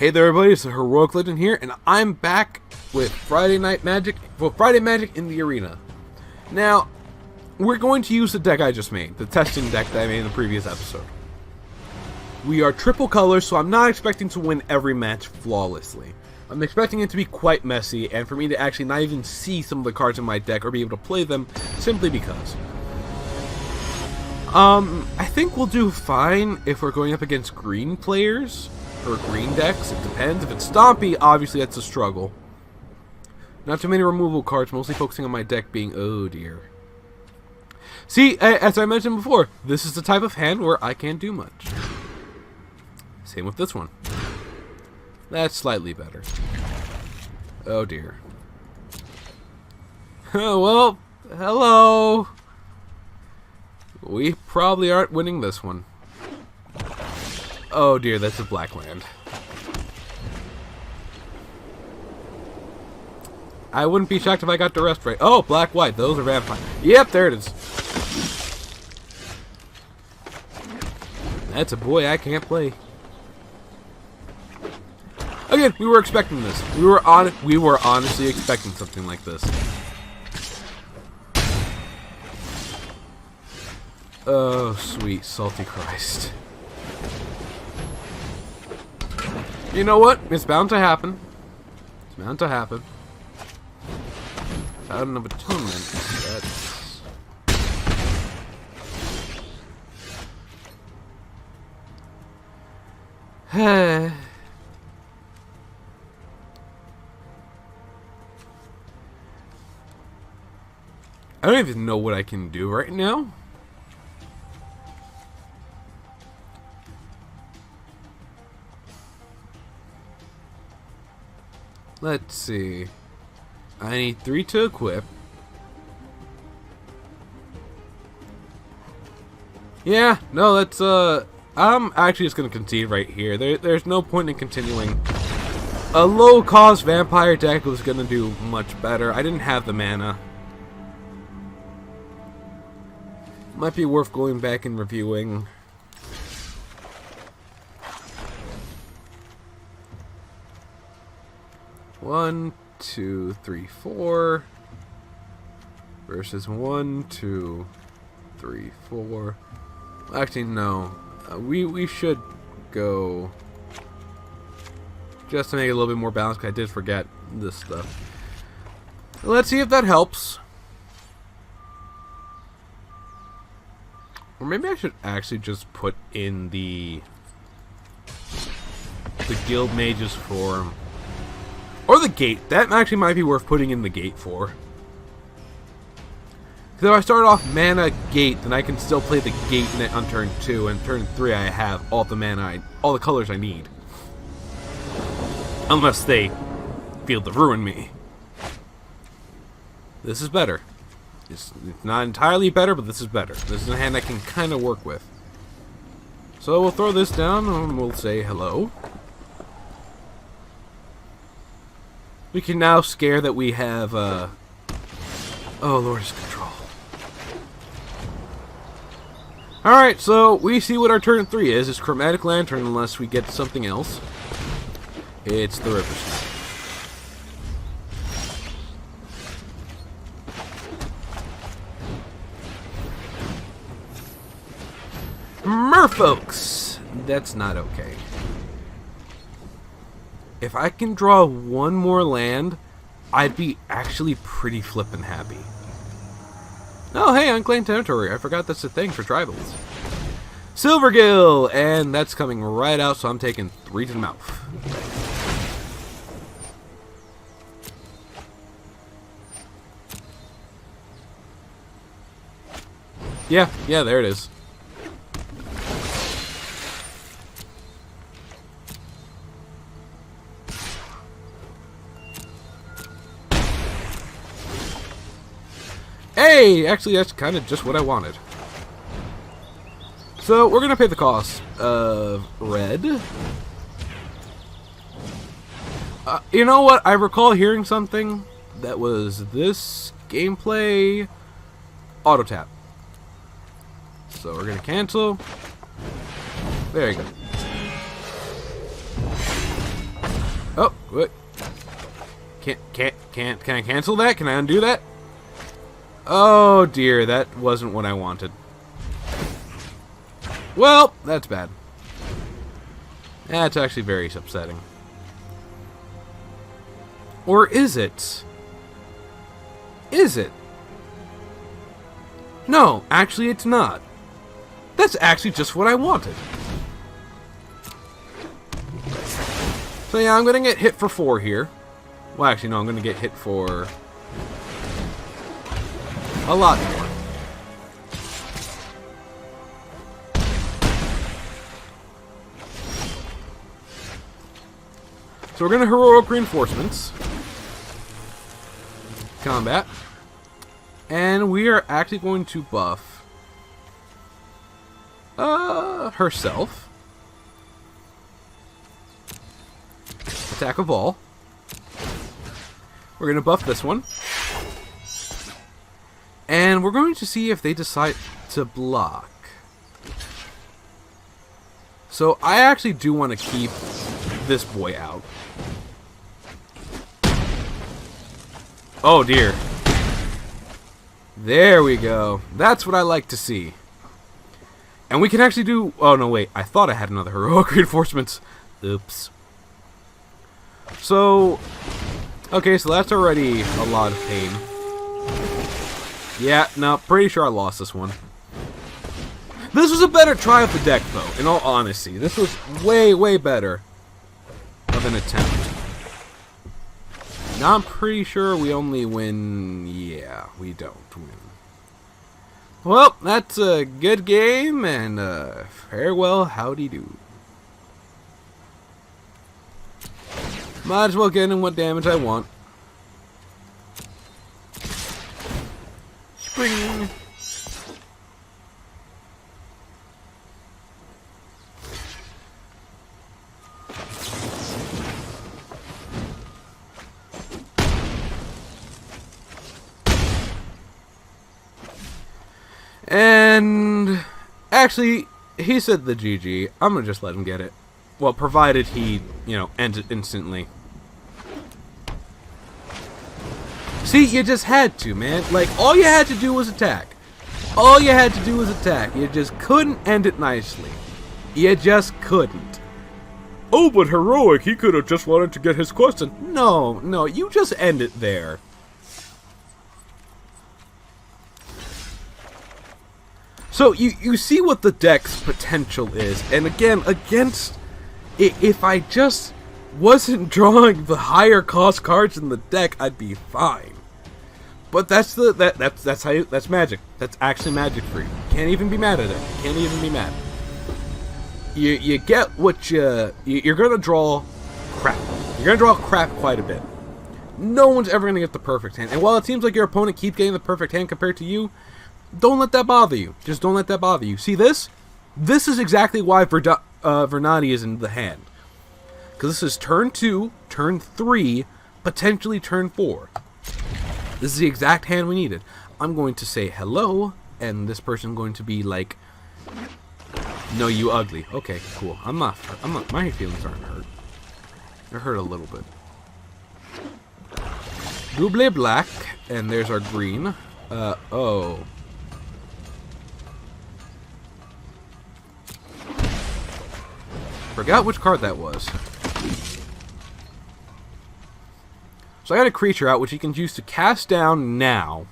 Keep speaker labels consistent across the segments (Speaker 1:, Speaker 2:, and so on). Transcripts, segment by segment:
Speaker 1: Hey there everybody, it's HeroicLegend here, and I'm back with Friday Magic in the Arena. Now, we're going to use the deck I just made, the testing deck that I made in the previous episode. We are triple colors, so I'm not expecting to win every match flawlessly. I'm expecting it to be quite messy, and for me to actually not even see some of the cards in my deck or be able to play them, simply because. I think we'll do fine if we're going up against green players. Or green decks, it depends. If it's Stompy, obviously that's a struggle. Not too many removal cards, mostly focusing on my deck being, oh dear. See, as I mentioned before, this is the type of hand where I can't do much. Same with this one. That's slightly better. Oh dear. Well, hello. We probably aren't winning this one. Oh dear, that's a black land. I wouldn't be shocked if I got the rest right. Oh, black-white, those are vampire. Yep, there it is. That's a boy I can't play. Again, we were expecting this. We were honestly expecting something like this. Oh, sweet salty Christ. You know what? It's bound to happen. It's bound to happen. Fountain of Atonement. That's... I don't even know what I can do right now. Let's see. I need 3 to equip. Yeah, no, that's I'm actually just gonna concede right here. There's no point in continuing. A low-cost vampire deck was gonna do much better. I didn't have the mana. Might be worth going back and reviewing. One, 2, 3, 4 versus 1, 2, 3, 4. Actually, no. We should go just to make it a little bit more balanced, because I did forget this stuff. Let's see if that helps. Or maybe I should actually just put in the Guild Mage's form. Or the gate. That actually might be worth putting in the gate for. Because if I start off mana gate, then I can still play the gate on turn 2, and turn 3 I have all the mana, all the colors I need. Unless they Field of Ruin me. This is better. It's not entirely better, but this is better. This is a hand I can kind of work with. So we'll throw this down and we'll say hello. We can now scare that we have, oh, Lord's Control. Alright, so we see what our turn 3 is. It's Chromatic Lantern unless we get something else. It's the River Snake. Merfolks! That's not okay. If I can draw one more land, I'd be actually pretty flippin' happy. Oh, hey, unclaimed territory. I forgot that's a thing for tribals. Silvergill! And that's coming right out, so I'm taking 3 to the mouth. Yeah, there it is. Hey! Actually, that's kind of just what I wanted. So, we're going to pay the cost of red. You know what? I recall hearing something that was this gameplay auto tap. So, we're going to cancel. There you go. Oh, what? Can I cancel that? Can I undo that? Oh dear, that wasn't what I wanted. Well, that's bad. That's actually very upsetting. Or is it? Is it? No, actually it's not. That's actually just what I wanted. So yeah, I'm gonna get hit for 4 here. Well, actually, no, I'm gonna get hit for a lot more. So we're gonna heroic reinforcements. Combat. And we are actually going to buff herself. Attack of all. We're going to buff this one. And we're going to see if they decide to block. So I actually do want to keep this boy out. Oh dear. There we go. That's what I like to see. And we can actually do... Oh no, wait. I thought I had another heroic reinforcements. Oops. So... Okay, so that's already a lot of pain. Yeah, no, pretty sure I lost this one. This was a better try of the deck, though, in all honesty. This was way, way better of an attempt. Now I'm pretty sure we only win... Yeah, we don't win. Well, that's a good game, and farewell, howdy do. Might as well get in what damage I want. Spring. And actually, he said the GG. I'm gonna just let him get it. Well, provided he, you know, ends it instantly. See, you just had to, man. Like, all you had to do was attack. All you had to do was attack. You just couldn't end it nicely. You just couldn't. Oh, but heroic, he could have just wanted to get his question. No, no, you just end it there. So, you see what the deck's potential is. And again, against... If I just wasn't drawing the higher cost cards in the deck, I'd be fine. But that's that's magic. That's actually magic for you. Can't even be mad at it. Can't even be mad. You get what you're gonna draw crap. You're gonna draw crap quite a bit. No one's ever gonna get the perfect hand. And while it seems like your opponent keeps getting the perfect hand compared to you, don't let that bother you. Just don't let that bother you. See this? This is exactly why Vernati is in the hand. Because this is turn 2, turn 3, potentially turn 4. This is the exact hand we needed. I'm going to say hello, and this person's going to be like, no, you ugly. Okay, cool. I'm not, my feelings aren't hurt. They're hurt a little bit. Double black, and there's our green. Oh. Forgot which card that was. So I got a creature out which he can use to cast down now.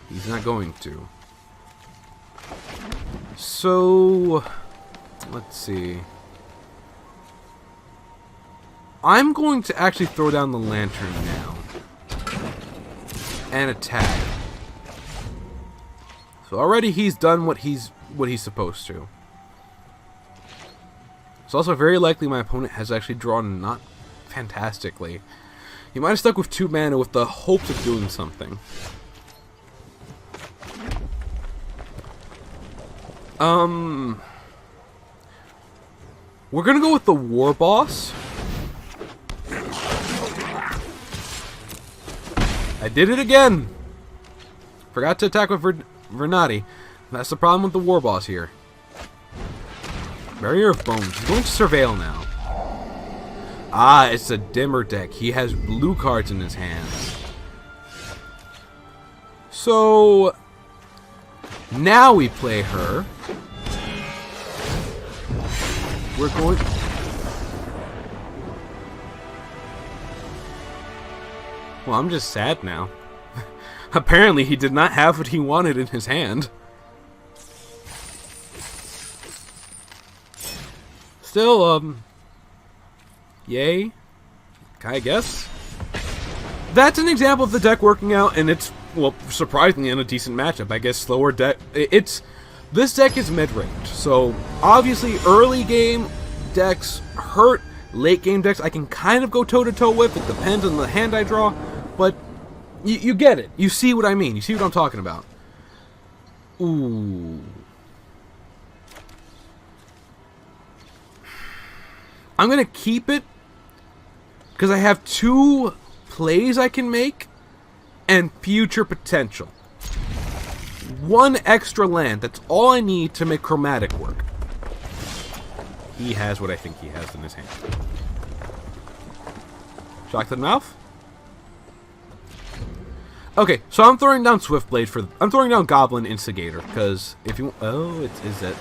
Speaker 1: He's not going to. So, let's see. I'm going to actually throw down the lantern now. And attack. So already he's done what he's supposed to. It's also very likely my opponent has actually drawn not fantastically. He might have stuck with 2 mana with the hopes of doing something. We're gonna go with the War Boss. I did it again! Forgot to attack with Vernati. That's the problem with the War Boss here. Barrier of Bones. He's going to Surveil now. Ah, it's a dimmer deck. He has blue cards in his hands. So now we play her. We're going... Well, I'm just sad now. Apparently he did not have what he wanted in his hand. Still, yay, I guess. That's an example of the deck working out, and it's, well, surprisingly in a decent matchup. I guess slower deck, this deck is mid-range, so obviously early game decks hurt, late game decks I can kind of go toe-to-toe with. It depends on the hand I draw, but you get it. You see what I mean. You see what I'm talking about. Ooh. I'm going to keep it because I have 2 plays I can make and future potential. 1 extra land. That's all I need to make Chromatic work. He has what I think he has in his hand. Shock to the mouth? Okay, so I'm throwing down Swiftblade for... I'm throwing down Goblin Instigator, because if you... Oh, is it.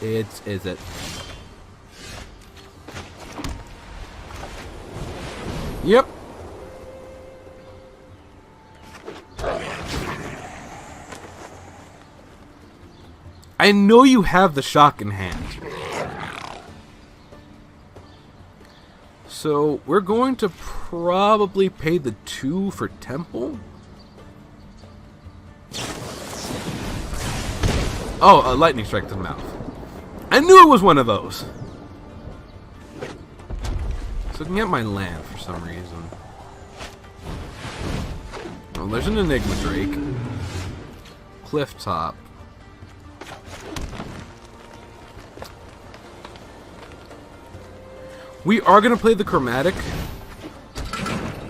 Speaker 1: Is it. Yep. I know you have the shock in hand. So, we're going to probably pay the 2 for Temple. Oh, a Lightning Strike to the mouth. I knew it was one of those. So I can get my land for some reason. Oh, there's an Enigma Drake. Cliff Top. We are going to play the Chromatic,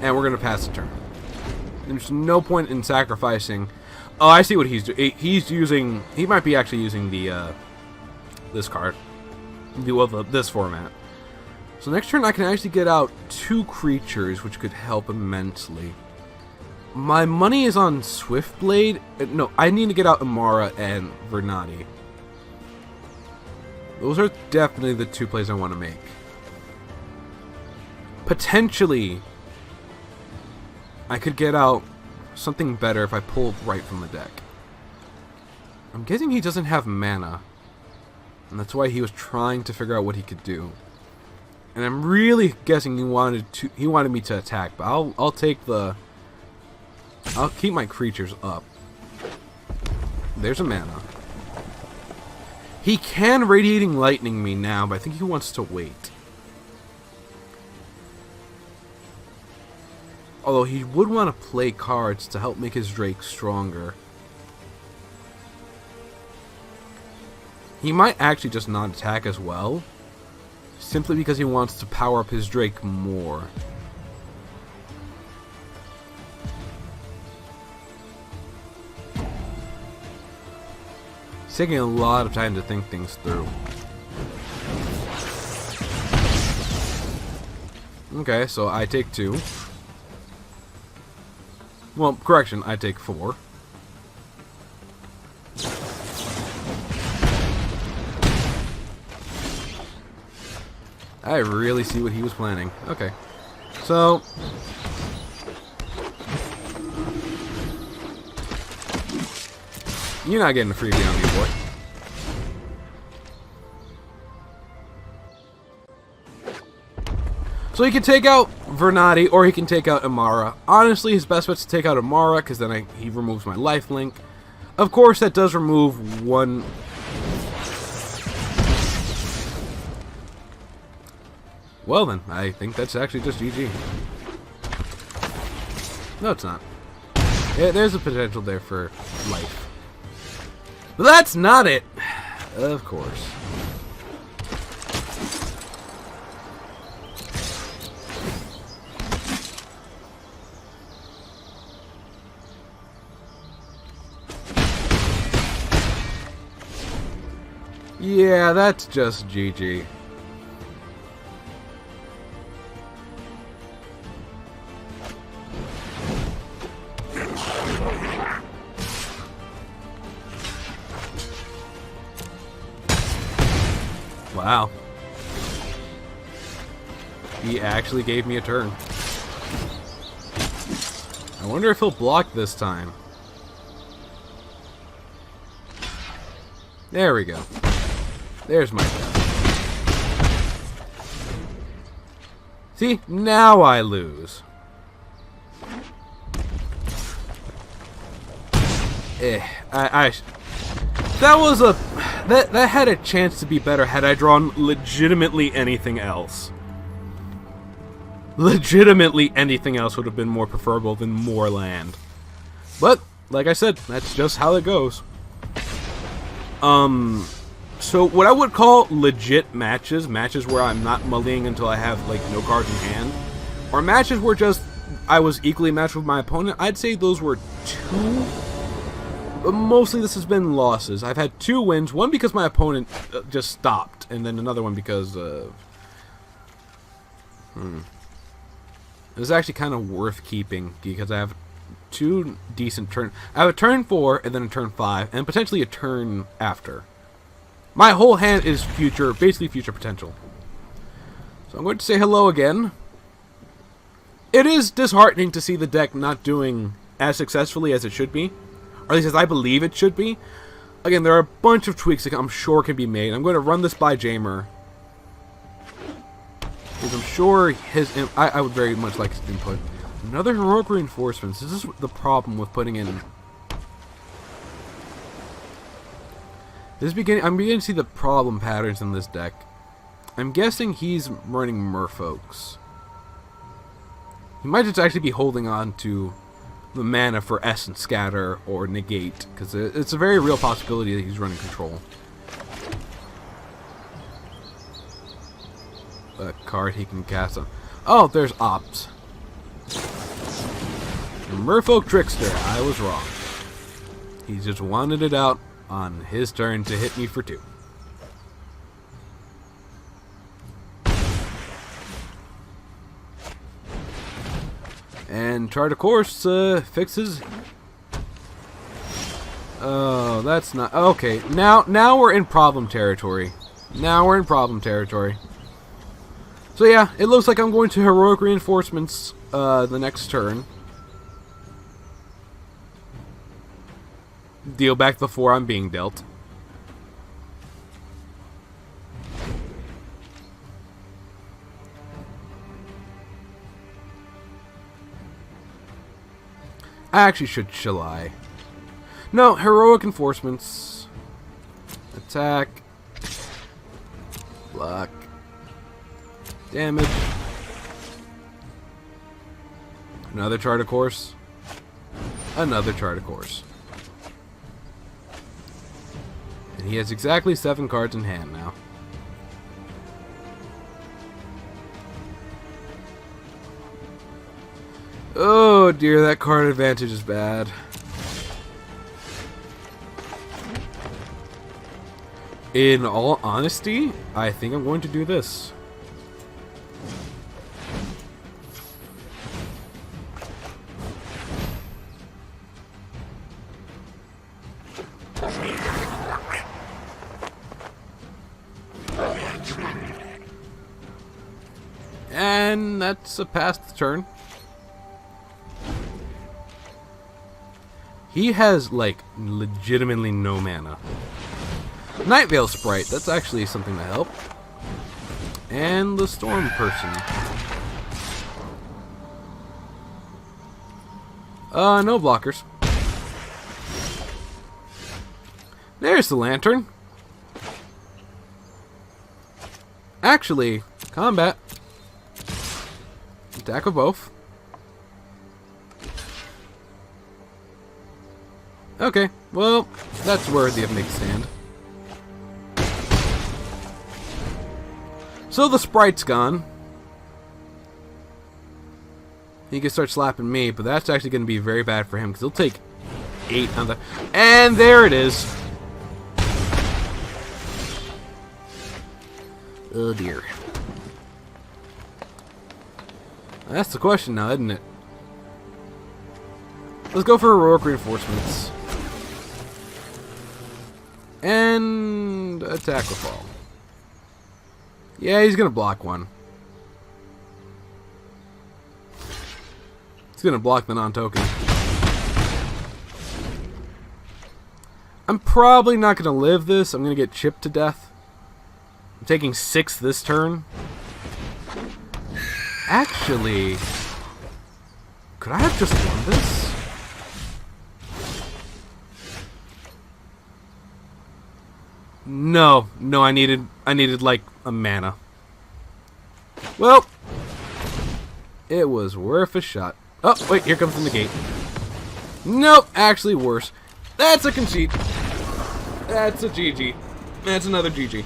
Speaker 1: and we're going to pass the turn. There's no point in sacrificing. Oh, I see what he's doing. He's using... He might be actually using the, this card. This format. So next turn I can actually get out 2 creatures, which could help immensely. My money is on Swiftblade. No, I need to get out Amara and Vernati. Those are definitely the 2 plays I want to make. Potentially, I could get out something better if I pull right from the deck. I'm guessing he doesn't have mana, and that's why he was trying to figure out what he could do. And I'm really guessing he wanted me to attack, but I'll take the... I'll keep my creatures up. There's a mana. He can Radiating Lightning me now, but I think he wants to wait. Although he would want to play cards to help make his Drake stronger. He might actually just not attack as well, simply because he wants to power up his Drake more. It's taking a lot of time to think things through. Okay, so I take 2. Well, correction, I take 4. I really see what he was planning. Okay. So... You're not getting a freebie on me, boy. So he can take out Vernati, or he can take out Amara. Honestly, his best bet's to take out Amara, because then he removes my lifelink. Of course, that does remove 1... Well then, I think that's actually just GG. No, it's not. Yeah, there's a potential there for life. But that's not it! Of course. Yeah, that's just GG. Wow. He actually gave me a turn. I wonder if he'll block this time. There we go. There's my death. See? Now I lose. That was a... That had a chance to be better had I drawn legitimately anything else. Legitimately anything else would have been more preferable than more land. But, like I said, that's just how it goes. So what I would call legit matches where I'm not mullying until I have, like, no cards in hand, or matches where just I was equally matched with my opponent, I'd say those were 2. But mostly this has been losses. I've had 2 wins, one because my opponent just stopped, and then another one because of... It was actually kind of worth keeping, because I have 2 decent turns. I have a turn 4, and then a turn 5, and potentially a turn after. My whole hand is future, basically future potential. So I'm going to say hello again. It is disheartening to see the deck not doing as successfully as it should be. Or at least as I believe it should be. Again, there are a bunch of tweaks that I'm sure can be made. I'm going to run this by Jamer. Because I'm sure I would very much like his input. Another heroic reinforcements. This is the problem with putting in... I'm beginning to see the problem patterns in this deck. I'm guessing he's running merfolks. He might just actually be holding on to the mana for Essence Scatter or Negate, because it's a very real possibility that he's running control. A card he can cast on. Oh, there's Ops. Merfolk Trickster, I was wrong. He just wanted it out on his turn to hit me for 2. And Chart of Course fixes... Oh, that's not... Okay, now we're in problem territory. Now we're in problem territory. So yeah, it looks like I'm going to Heroic Reinforcements the next turn. Deal back before I'm being dealt. I actually shall I? No, Heroic Enforcements. Attack. Block. Damage. Another Chart of Course. Another Chart of Course. And he has exactly 7 cards in hand now. Oh dear, that card advantage is bad. In all honesty, I think I'm going to do this. And that's a past turn. He has, like, legitimately no mana. Night Veil Sprite, that's actually something to help. And the Storm Person. No blockers. There's the Lantern. Actually, combat. Attack of both. Okay, well, that's worthy of Nick's stand. So the Sprite's gone. He can start slapping me, but that's actually going to be very bad for him, because he'll take 8 on the... And there it is! Oh dear. That's the question now, isn't it? Let's go for Heroic Reinforcements. And attack will fall. Yeah, he's gonna block one. He's gonna block the non-token. I'm probably not gonna live this. I'm gonna get chipped to death. I'm taking 6 this turn. Actually, could I have just won this? No, I needed like a mana. Well, it was worth a shot. Oh, wait, here comes the negate. Nope, actually worse. That's a concede. That's a GG. That's another GG.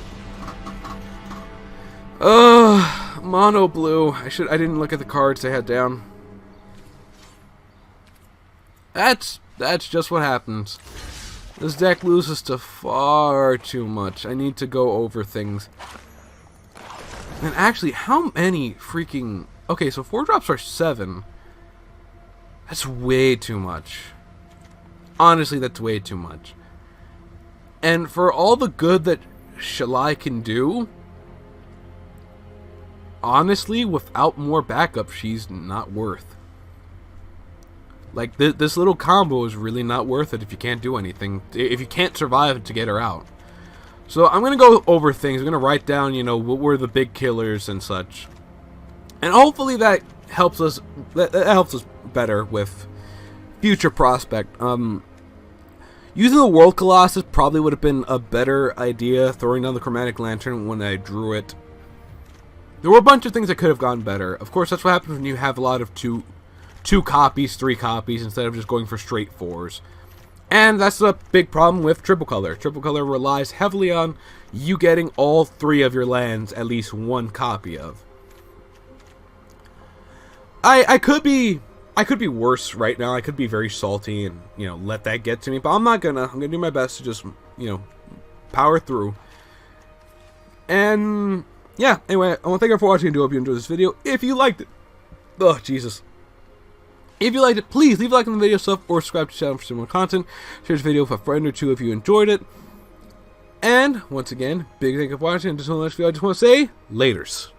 Speaker 1: Mono blue. I didn't look at the cards I had down. That's just what happens. This deck loses to far too much. I need to go over things. And actually, how many freaking... Okay, so 4-drops are 7. That's way too much. Honestly, that's way too much. And for all the good that Shalai can do, honestly, without more backup, she's not worth. Like, this little combo is really not worth it if you can't do anything. If you can't survive to get her out. So I'm going to go over things. I'm going to write down, you know, what were the big killers and such. And hopefully that helps us better with future prospect. Using the World Colossus probably would have been a better idea, throwing down the Chromatic Lantern when I drew it. There were a bunch of things that could have gone better. Of course, that's what happens when you have a lot of two copies, 3 copies, instead of just going for straight 4s. And that's a big problem with Triple Color. Triple Color relies heavily on you getting all 3 of your lands at least 1 copy of. I could be worse right now. I could be very salty and, you know, let that get to me, but I'm not gonna. I'm gonna do my best to just, you know, power through. And yeah, anyway, I want to thank you for watching. I do hope you enjoyed this video. If you liked it, oh Jesus. If you liked it, please leave a like on the video stuff or subscribe to the channel for similar content. Share this video with a friend or two if you enjoyed it. And once again, big thank you for watching. Until the next video, I just want to say laters.